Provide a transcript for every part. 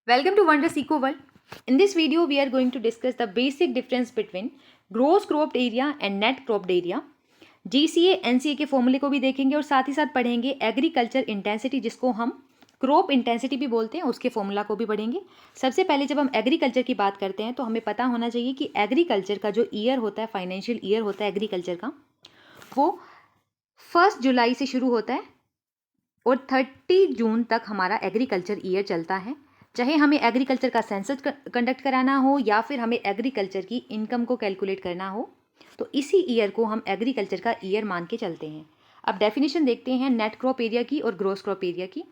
Welcome to Wondrous Eco World. In this video, we are going to discuss the basic difference between gross cropped area and net cropped area. GCA, NCA के फॉर्मूले को भी देखेंगे और साथ ही साथ पढ़ेंगे एग्रीकल्चर इंटेंसिटी, जिसको हम क्रॉप इंटेंसिटी भी बोलते हैं, उसके फॉर्मूला को भी पढ़ेंगे। सबसे पहले जब हम एग्रीकल्चर की बात करते हैं तो हमें पता होना चाहिए कि एग्रीकल्चर का जो ईयर होता है, फाइनेंशियल ईयर होता है एग्रीकल्चर का, वो 1 जुलाई से शुरू होता है और 30 जून तक हमारा एग्रीकल्चर ईयर चलता है। चाहे हमें एग्रीकल्चर का सेंसस कंडक्ट कराना हो या फिर हमें एग्रीकल्चर की इनकम को कैलकुलेट करना हो, तो इसी ईयर को हम एग्रीकल्चर का ईयर मान के चलते हैं। अब डेफिनेशन देखते हैं नेट क्रॉप एरिया की और ग्रोस क्रॉप एरिया की।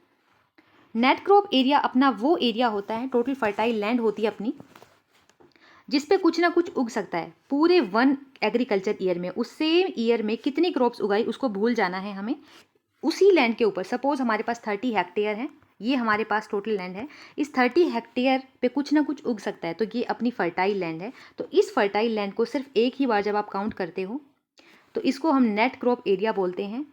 नेट क्रॉप एरिया अपना वो एरिया होता है, टोटल फर्टाइल लैंड होती है अपनी, जिस पे कुछ ना कुछ उग सकता है पूरे वन एग्रीकल्चर ईयर में। उस सेम ईयर में कितनी क्रॉप्स उगाई उसको भूल जाना है हमें। उसी लैंड के ऊपर सपोज हमारे पास 30 हेक्टेयर है, ये हमारे पास टोटल लैंड है। इस 30 हेक्टेयर पे कुछ ना कुछ उग सकता है, तो ये अपनी फर्टाइल लैंड है। तो इस फर्टाइल लैंड को सिर्फ एक ही बार जब आप काउंट करते हो तो इसको हम नेट क्रॉप एरिया बोलते हैं।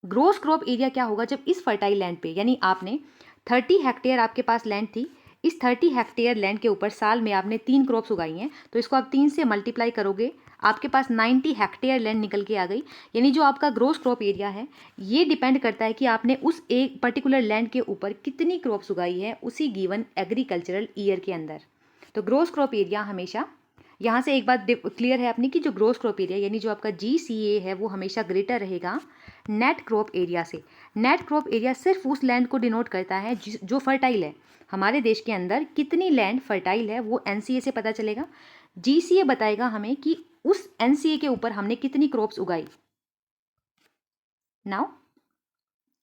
ग्रोस क्रॉप एरिया क्या होगा जब इस फर्टाइल लैंड पे, यानी आपने 30 हेक्टेयर आपके पास लैंड थी, इस 30 हेक्टेयर लैंड के ऊपर साल में आपने 3 क्रॉप्स उगाई हैं, तो इसको आप 3 से मल्टीप्लाई करोगे, आपके पास 90 हेक्टेयर लैंड निकल के आ गई। यानी जो आपका ग्रोस क्रॉप एरिया है ये डिपेंड करता है कि आपने उस एक पर्टिकुलर लैंड के ऊपर कितनी क्रॉप्स उगाई है उसी गिवन एग्रीकल्चरल ईयर के अंदर। तो ग्रोस क्रॉप एरिया हमेशा, यहाँ से एक बात क्लियर है अपनी कि जो ग्रोस क्रॉप एरिया यानी जो आपका GCA है वो हमेशा ग्रेटर रहेगा नेट क्रॉप एरिया से। नेट क्रॉप एरिया सिर्फ उस लैंड को डिनोट करता है जो फर्टाइल है। हमारे देश के अंदर कितनी लैंड फर्टाइल है वो NCA से पता चलेगा। GCA बताएगा हमें कि उस NCA के ऊपर हमने कितनी क्रॉप्स उगाई। नाउ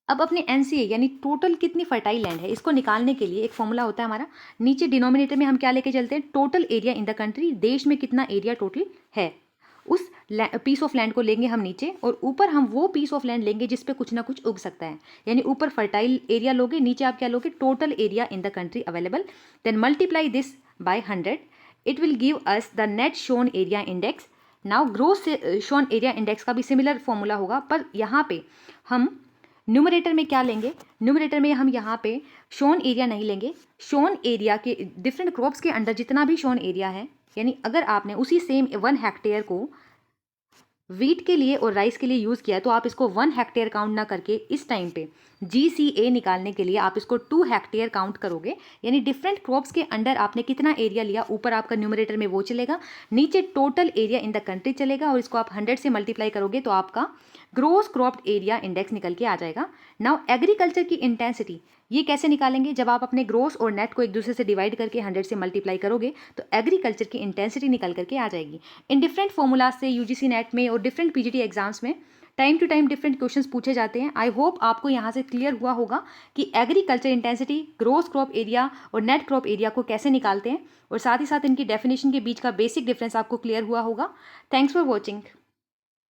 अब अपने NCA यानी टोटल कितनी फर्टाइल लैंड है इसको निकालने के लिए एक फॉर्मूला होता है हमारा। नीचे डिनोमिनेटर में हम क्या लेके चलते हैं, total area in the country, देश में कितना एरिया टोटल है, उस पीस ऑफ लैंड को लेंगे हम नीचे, और ऊपर हम वो पीस ऑफ लैंड लेंगे जिस पे कुछ ना कुछ उग सकता है। यानी ऊपर फर्टाइल एरिया लोगे, नीचे आप क्या लोगे, total area in the country available. Then multiply this by 100, it will give us the net sown area index. Now gross sown area index का भी सिमिलर फॉर्मूला होगा, पर यहाँ पे हम न्यूमरेटर में क्या लेंगे, न्यूमरेटर में हम यहाँ पे शोन एरिया नहीं लेंगे। शोन एरिया के डिफरेंट क्रॉप्स के अंडर जितना भी शोन एरिया है, यानी अगर आपने उसी सेम 1 हेक्टेयर को वीट के लिए और राइस के लिए यूज़ किया तो आप इसको 1 हेक्टेयर काउंट ना करके इस टाइम पे GCA निकालने के लिए आप इसको 2 हेक्टेयर काउंट करोगे। यानी डिफरेंट क्रॉप्स के अंडर आपने कितना एरिया लिया, ऊपर आपका न्यूमरेटर में वो चलेगा, नीचे total area in the country चलेगा, और इसको आप 100 से मल्टीप्लाई करोगे तो आपका ग्रोस क्रॉप्ड एरिया इंडेक्स निकल के आ जाएगा। नाउ एग्रीकल्चर की इंटेंसिटी ये कैसे निकालेंगे, जब आप अपने ग्रोस और नेट को एक दूसरे से डिवाइड करके 100 से मल्टीप्लाई करोगे तो एग्रीकल्चर की इंटेंसिटी निकल करके आ जाएगी। इन डिफरेंट फॉर्मूलाज से UGC नेट में और डिफरेंट PGT एग्जाम्स में time to time different questions पूछे जाते हैं। आई होप आपको यहाँ से क्लियर हुआ होगा कि agriculture intensity, gross crop area और नेट क्रॉप एरिया को कैसे निकालते हैं, और साथ ही साथ इनकी डेफिनेशन के बीच का बेसिक डिफरेंस आपको क्लियर हुआ होगा। Thanks for watching.